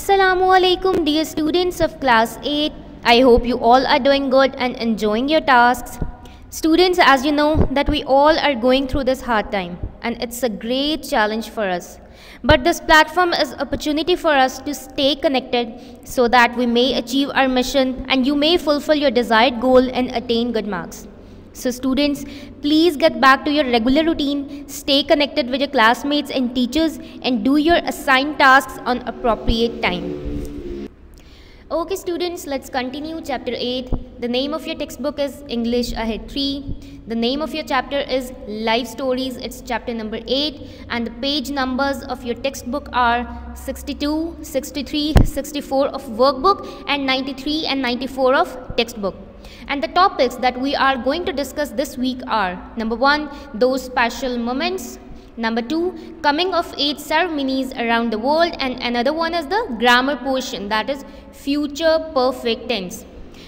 Assalamu alaikum, dear students of class 8. I hope you all are doing good and enjoying your tasks. Students, as you know that we all are going through this hard time and it's a great challenge for us. But this platform is an opportunity for us to stay connected so that we may achieve our mission and you may fulfill your desired goal and attain good marks. So students, please get back to your regular routine, stay connected with your classmates and teachers and do your assigned tasks on appropriate time. Okay students, let's continue chapter 8. The name of your textbook is English Ahead 3. The name of your chapter is Life Stories. It's chapter number 8 and the page numbers of your textbook are 62, 63, 64 of workbook and 93 and 94 of textbook. And the topics that we are going to discuss this week are number 1, those special moments. Number 2, coming of age ceremonies around the world, and another one is the grammar portion, that is future perfect tense.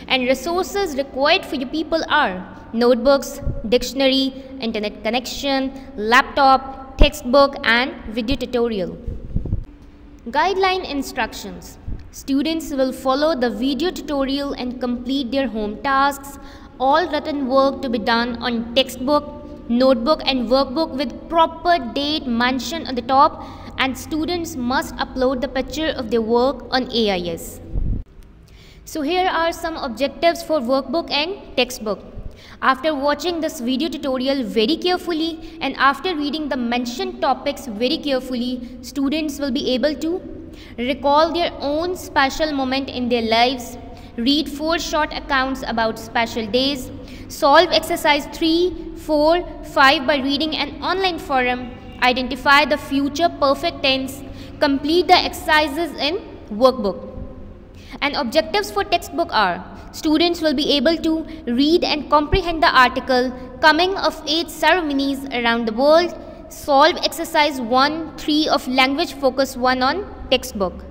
And resources required for you people are notebooks, dictionary, internet connection, laptop, textbook and video tutorial. Guideline instructions. Students will follow the video tutorial and complete their home tasks. All written work to be done on textbook, notebook and workbook with proper date mentioned on the top, and students must upload the picture of their work on AIS. So here are some objectives for workbook and textbook. After watching this video tutorial very carefully and after reading the mentioned topics very carefully, students will be able to recall their own special moment in their lives, read 4 short accounts about special days, solve exercise 3, 4, 5 by reading an online forum, identify the future perfect tense, complete the exercises in workbook. And objectives for textbook are, students will be able to read and comprehend the article coming of age ceremonies around the world, solve exercise 1, 3 of language focus 1 on textbook.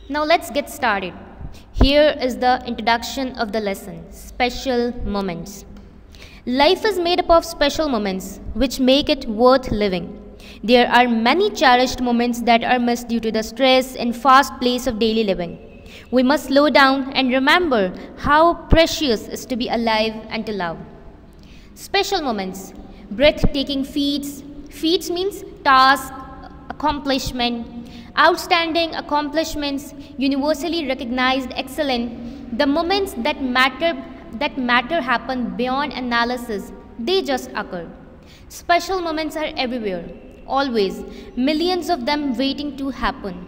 Now let's get started. Here is the introduction of the lesson, special moments. Life is made up of special moments which make it worth living. There are many cherished moments that are missed due to the stress and fast pace of daily living. We must slow down and remember how precious it is to be alive and to love. Special moments, breathtaking feats. Feats means task, accomplishment, outstanding accomplishments, universally recognized excellent. The moments that matter happen beyond analysis. They just occur. Special moments are everywhere, always, millions of them waiting to happen.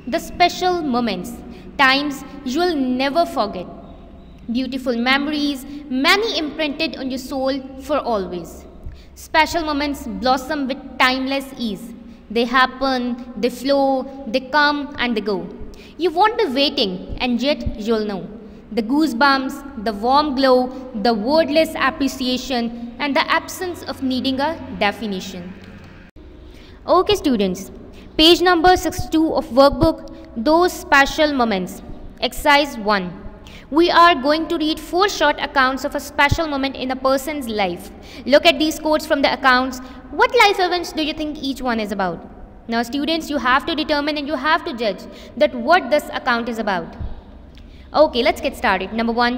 The special moments, times you will never forget. Beautiful memories, many imprinted on your soul for always. Special moments blossom with timeless ease. They happen, they flow, they come and they go. You won't be waiting and yet you'll know. The goosebumps, the warm glow, the wordless appreciation and the absence of needing a definition. Okay students, page number 62 of workbook, those special moments. Exercise 1. We are going to read 4 short accounts of a special moment in a person's life. Look at these quotes from the accounts. What life events do you think each one is about? Now students, you have to determine and you have to judge that what this account is about. Okay, let's get started. Number 1.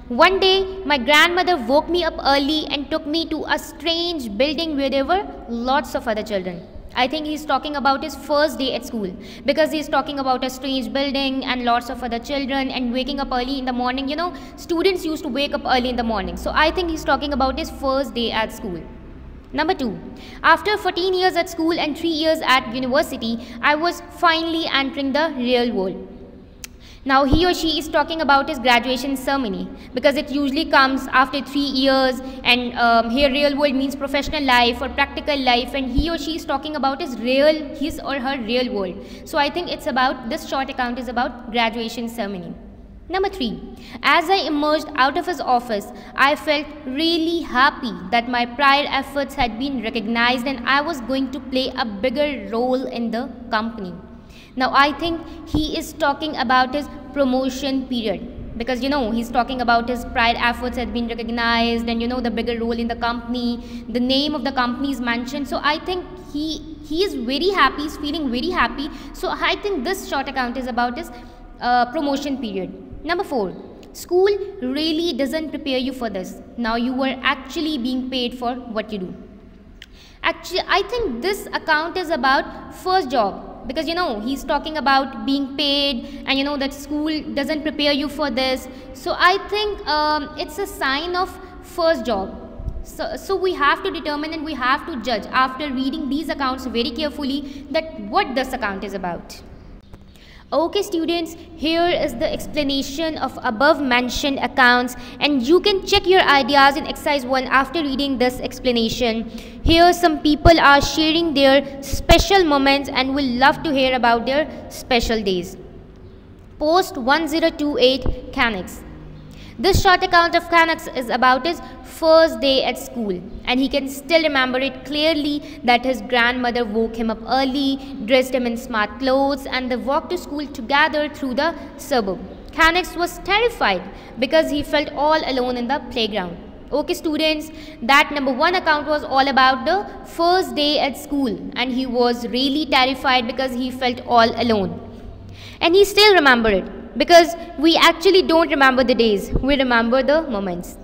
One day, my grandmother woke me up early and took me to a strange building where there were lots of other children. I think he's talking about his first day at school because he's talking about a strange building and lots of other children and waking up early in the morning. You know, students used to wake up early in the morning. So I think he's talking about his first day at school. Number 2. After 14 years at school and 3 years at university, I was finally entering the real world. Now he or she is talking about his graduation ceremony because it usually comes after 3 years and here real world means professional life or practical life, and he or she is talking about his or her real world. So I think it's about, this short account is about graduation ceremony. Number 3. As I emerged out of his office, I felt really happy that my prior efforts had been recognized and I was going to play a bigger role in the company. Now I think he is talking about his promotion period because you know he's talking about his prior efforts had been recognized and you know the bigger role in the company, the name of the company is mentioned. So I think he he is very happy, he's feeling very happy. So I think this short account is about his promotion period. Number 4, school really doesn't prepare you for this. Now you are actually being paid for what you do. Actually, I think this account is about first job, because he's talking about being paid, and that school doesn't prepare you for this. So I think it's a sign of first job. So we have to determine and we have to judge after reading these accounts very carefully that what this account is about. Okay students, here is the explanation of above mentioned accounts, and you can check your ideas in exercise 1 after reading this explanation. Here some people are sharing their special moments and will love to hear about their special days. Post 1028 Canucks. This short account of Canucks is about his first day at school, and he can still remember it clearly that his grandmother woke him up early, dressed him in smart clothes, and they walked to school together through the suburb. Canucks was terrified because he felt all alone in the playground. Okay students, that number 1 account was all about the first day at school, and he was really terrified because he felt all alone. And he still remembered it, because we actually don't remember the days, we remember the moments.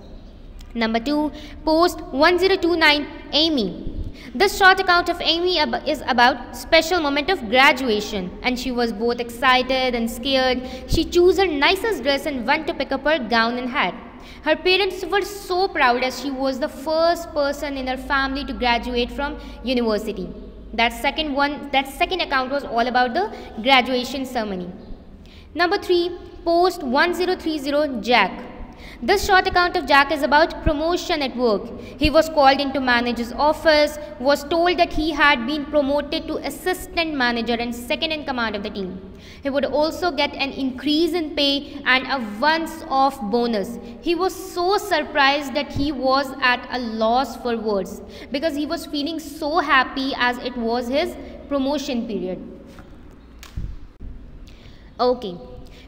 Number 2, post 1029 Amy. This short account of Amy is about special moment of graduation, and she was both excited and scared. She chose her nicest dress and went to pick up her gown and hat. Her parents were so proud as she was the first person in her family to graduate from university. That second account was all about the graduation ceremony. Number 3, post 1030 Jack. This short account of Jack is about promotion at work. He was called into manager's office, was told that he had been promoted to assistant manager and second in command of the team. He would also get an increase in pay and a once-off bonus. He was so surprised that he was at a loss for words, because he was feeling so happy as it was his promotion period. Okay,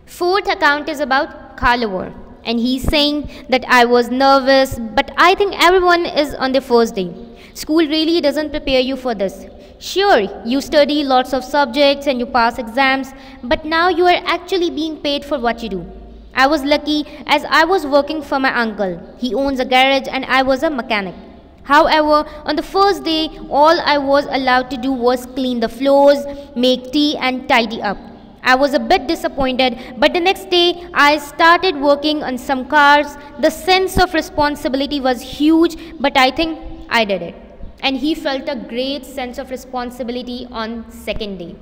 4th account is about Carlover. And he's saying that I was nervous, but I think everyone is on the first day. School really doesn't prepare you for this. Sure, you study lots of subjects and you pass exams, but now you are actually being paid for what you do. I was lucky as I was working for my uncle. He owns a garage and I was a mechanic. However, on the first day, all I was allowed to do was clean the floors, make tea and tidy up. I was a bit disappointed, but the next day I started working on some cars. The sense of responsibility was huge, but I think I did it. And he felt a great sense of responsibility on second day.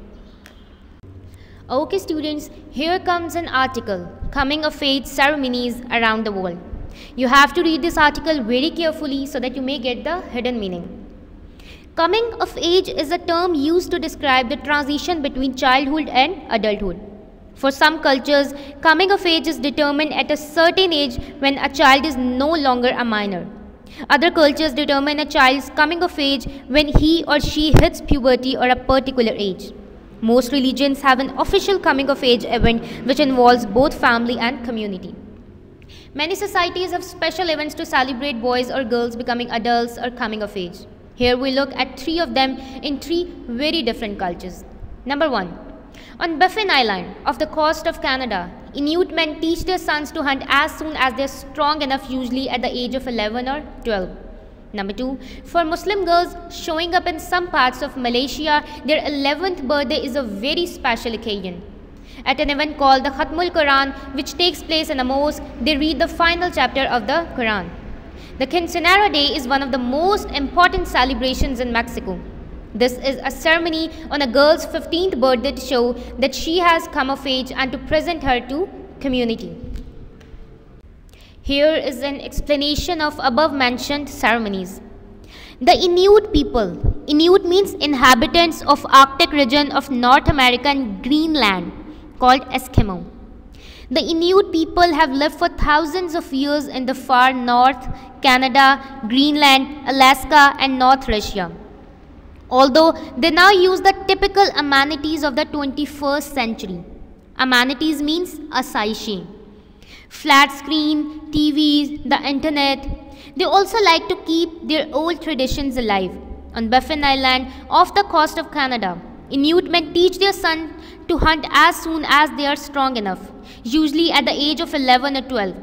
Okay students, here comes an article, Coming of Age Ceremonies Around the World. You have to read this article very carefully so that you may get the hidden meaning. Coming of age is a term used to describe the transition between childhood and adulthood. For some cultures, coming of age is determined at a certain age when a child is no longer a minor. Other cultures determine a child's coming of age when he or she hits puberty or a particular age. Most religions have an official coming of age event which involves both family and community. Many societies have special events to celebrate boys or girls becoming adults or coming of age. Here we look at 3 of them in 3 very different cultures. Number 1. On Baffin Island off the coast of Canada, Inuit men teach their sons to hunt as soon as they are strong enough, usually at the age of 11 or 12. Number 2. For Muslim girls showing up in some parts of Malaysia, their 11th birthday is a very special occasion. At an event called the Khatmul Quran, which takes place in a mosque, they read the final chapter of the Quran. The Quinceanera Day is one of the most important celebrations in Mexico. This is a ceremony on a girl's 15th birthday to show that she has come of age and to present her to community. Here is an explanation of above mentioned ceremonies. The Inuit people. Inuit means inhabitants of Arctic region of North America and Greenland, called Eskimo. The Inuit people have lived for thousands of years in the far north, Canada, Greenland, Alaska and North Russia. Although they now use the typical amenities of the 21st century. Amenities means asayishi. Flat screen, TVs, the internet. They also like to keep their old traditions alive. on Baffin Island off the coast of Canada. Inuit men teach their sons to hunt as soon as they are strong enough, usually at the age of 11 or 12.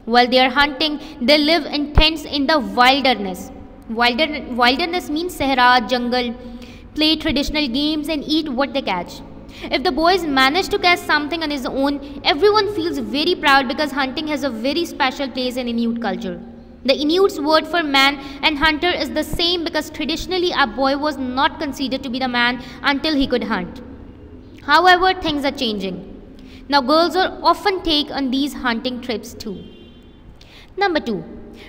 While they are hunting, they live in tents in the wilderness. Wilderness means Sahara, jungle, play traditional games and eat what they catch. If the boys manage to catch something on his own, everyone feels very proud because hunting has a very special place in Inuit culture. The Inuit's word for man and hunter is the same because traditionally a boy was not considered to be the man until he could hunt. However, things are changing. Now girls are often taken on these hunting trips too. Number 2.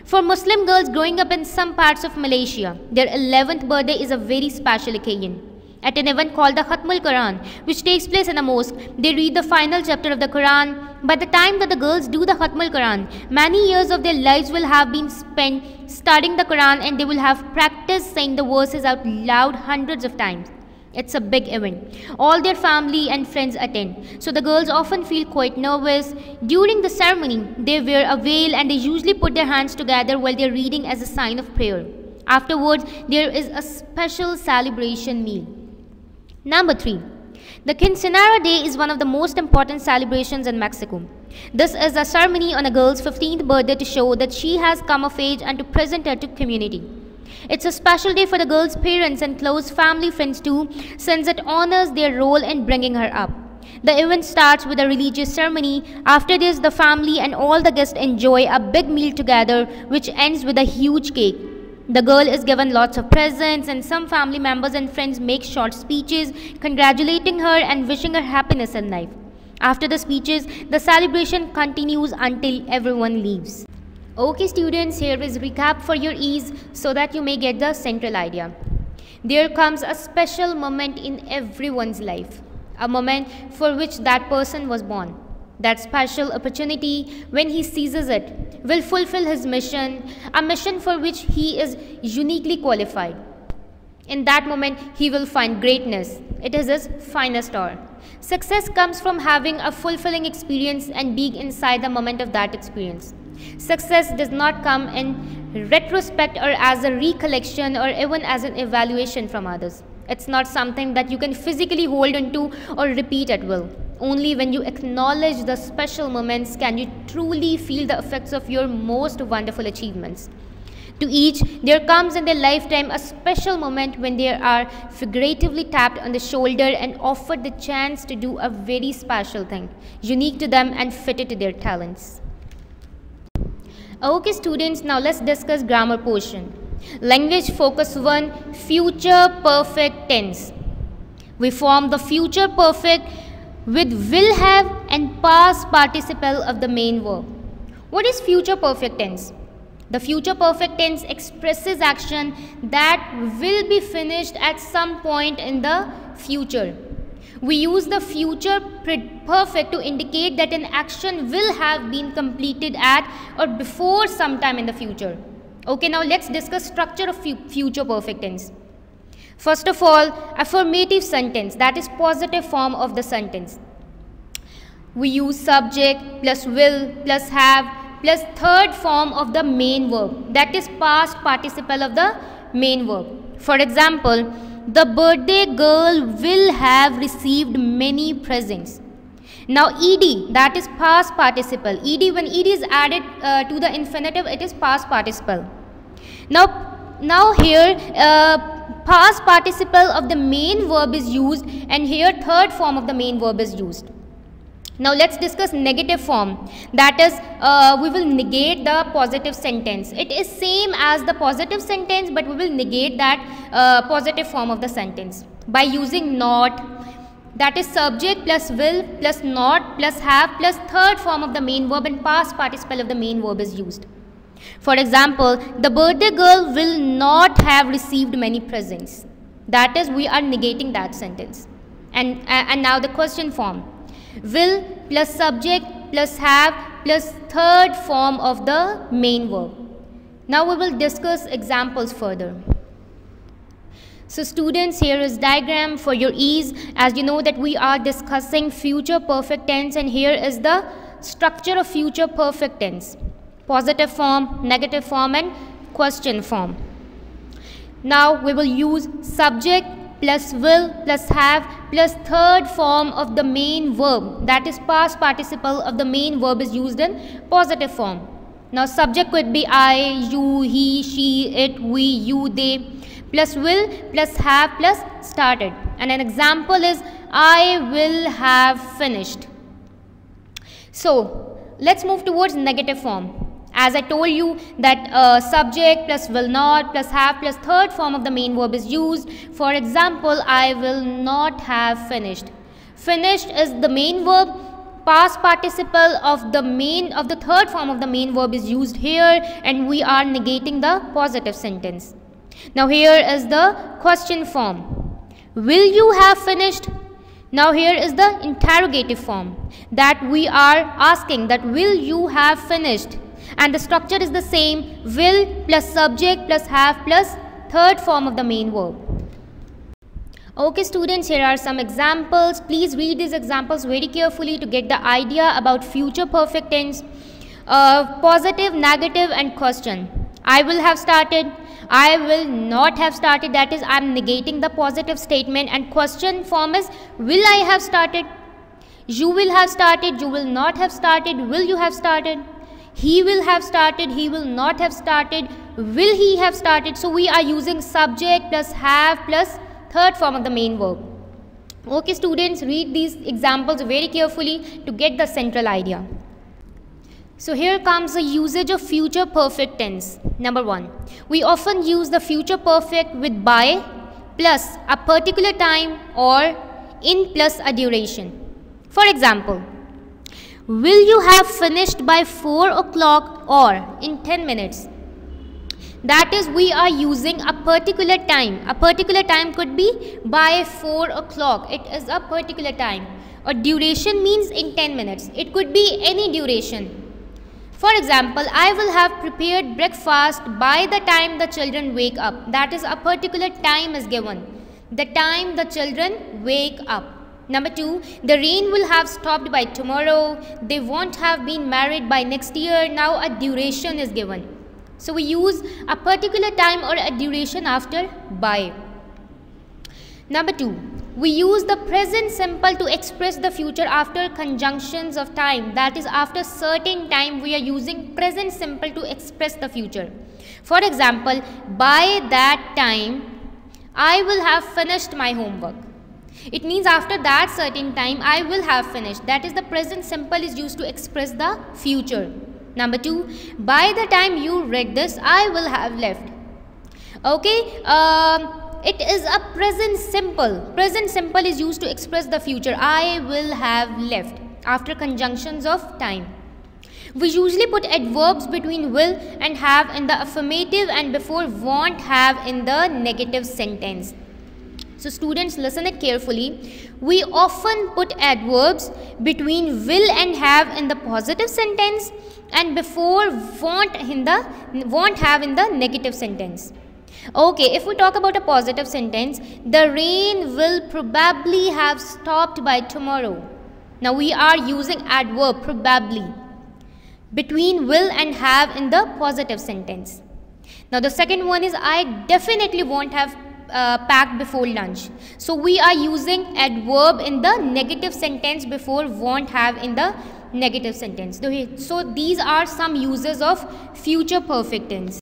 For Muslim girls growing up in some parts of Malaysia, their 11th birthday is a very special occasion. At an event called the Khatmul Quran, which takes place in a mosque, they read the final chapter of the Quran. By the time that the girls do the Khatmul Quran, many years of their lives will have been spent studying the Quran and they will have practiced saying the verses out loud hundreds of times. It's a big event. All their family and friends attend. So the girls often feel quite nervous. During the ceremony, they wear a veil and they usually put their hands together while they're reading as a sign of prayer. Afterwards, there is a special celebration meal. Number 3. The Quinceanera Day is one of the most important celebrations in Mexico. This is a ceremony on a girl's 15th birthday to show that she has come of age and to present her to community. It's a special day for the girl's parents and close family friends too, since it honors their role in bringing her up. The event starts with a religious ceremony. After this, the family and all the guests enjoy a big meal together, which ends with a huge cake. The girl is given lots of presents and some family members and friends make short speeches congratulating her and wishing her happiness in life. After the speeches, the celebration continues until everyone leaves. Okay students, here is recap for your ease so that you may get the central idea. There comes a special moment in everyone's life, a moment for which that person was born. That special opportunity, when he seizes it, will fulfill his mission, a mission for which he is uniquely qualified. In that moment, he will find greatness. It is his finest hour. Success comes from having a fulfilling experience and being inside the moment of that experience. Success does not come in retrospect or as a recollection or even as an evaluation from others. It's not something that you can physically hold onto or repeat at will. Only when you acknowledge the special moments can you truly feel the effects of your most wonderful achievements. To each, there comes in their lifetime a special moment when they are figuratively tapped on the shoulder and offered the chance to do a very special thing, unique to them and fitted to their talents. Okay students, now let's discuss grammar portion. Language focus 1, future perfect tense. We form the future perfect with will have and past participle of the main verb. What is future perfect tense? The future perfect tense expresses action that will be finished at some point in the future. We use the future perfect to indicate that an action will have been completed at or before sometime in the future. Okay, now let's discuss structure of future perfect tense. First of all, affirmative sentence, that is positive form of the sentence. We use subject plus will plus have plus third form of the main verb, that is past participle of the main verb. For example, the birthday girl will have received many presents. Now ed, that is past participle. Ed, when ed is added to the infinitive, it is past participle. Now here past participle of the main verb is used and here third form of the main verb is used. Now let's discuss negative form, that is we will negate the positive sentence. It is same as the positive sentence but we will negate that positive form of the sentence by using not, that is subject plus will plus not plus have plus third form of the main verb and past participle of the main verb is used. For example, the birthday girl will not have received many presents. That is, we are negating that sentence. And now the question form. Will plus subject plus have plus third form of the main verb. Now we will discuss examples further. So students, here is diagram for your ease, as you know that we are discussing future perfect tense and here is the structure of future perfect tense. Positive form, negative form and question form. Now we will use subject plus will plus have plus third form of the main verb, that is past participle of the main verb is used in positive form. Now subject could be I, you, he, she, it, we, you, they, plus will plus have plus started. And an example is I will have finished. So let's move towards negative form. As I told you that subject plus will not plus have plus third form of the main verb is used. For example, I will not have finished. Finished is the main verb. Past participle of the third form of the main verb is used here, and we are negating the positive sentence. Now here is the question form. Will you have finished? Now here is the interrogative form, that we are asking that will you have finished, and the structure is the same, will plus subject plus have plus third form of the main verb. Okay students, here are some examples. Please read these examples very carefully to get the idea about future perfect tense. Positive, negative and question. I will have started, I will not have started, that is I am negating the positive statement, and question form is will I have started. You will have started, you will not have started, will you have started. He will have started, he will not have started, will he have started. So we are using subject plus have plus third form of the main verb. Okay students, read these examples very carefully to get the central idea. So here comes the usage of future perfect tense. Number 1. We often use the future perfect with by plus a particular time or in plus a duration. For example, will you have finished by 4 o'clock or in 10 minutes? That is, we are using a particular time. A particular time could be by 4 o'clock. It is a particular time. Or duration means in 10 minutes. It could be any duration. For example, I will have prepared breakfast by the time the children wake up. That is, a particular time is given. The time the children wake up. Number 2, the rain will have stopped by tomorrow. They won't have been married by next year. Now a duration is given. So we use a particular time or a duration after by. Number 2, we use the present simple to express the future after conjunctions of time. That is, after certain time we are using present simple to express the future. For example, by that time I will have finished my homework. It means after that certain time I will have finished. That is, the present simple is used to express the future. Number 2, by the time you read this I will have left. Okay, it is a present simple. Present simple is used to express the future. I will have left after conjunctions of time. We usually put adverbs between will and have in the affirmative and before won't have in the negative sentence. So students, listen it carefully. We often put adverbs between will and have in the positive sentence and before won't have in the negative sentence. Okay, if we talk about a positive sentence, the rain will probably have stopped by tomorrow. Now we are using adverb probably between will and have in the positive sentence. Now the second one is I definitely won't have packed before lunch. So we are using adverb in the negative sentence before won't have in the negative sentence. So these are some uses of future perfect tense.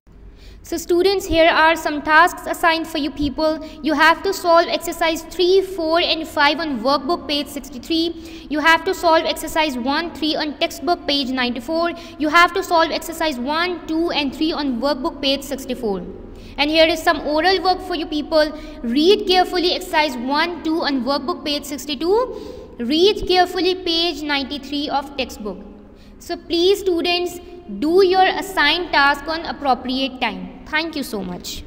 So students, here are some tasks assigned for you people. You have to solve exercise 3, 4 and 5 on workbook page 63. You have to solve exercise 1, 3 on textbook page 94. You have to solve exercise 1, 2 and 3 on workbook page 64. And here is some oral work for you people. Read carefully exercise 1, 2 on workbook page 62. Read carefully page 93 of textbook. So please students, do your assigned task on appropriate time. Thank you so much.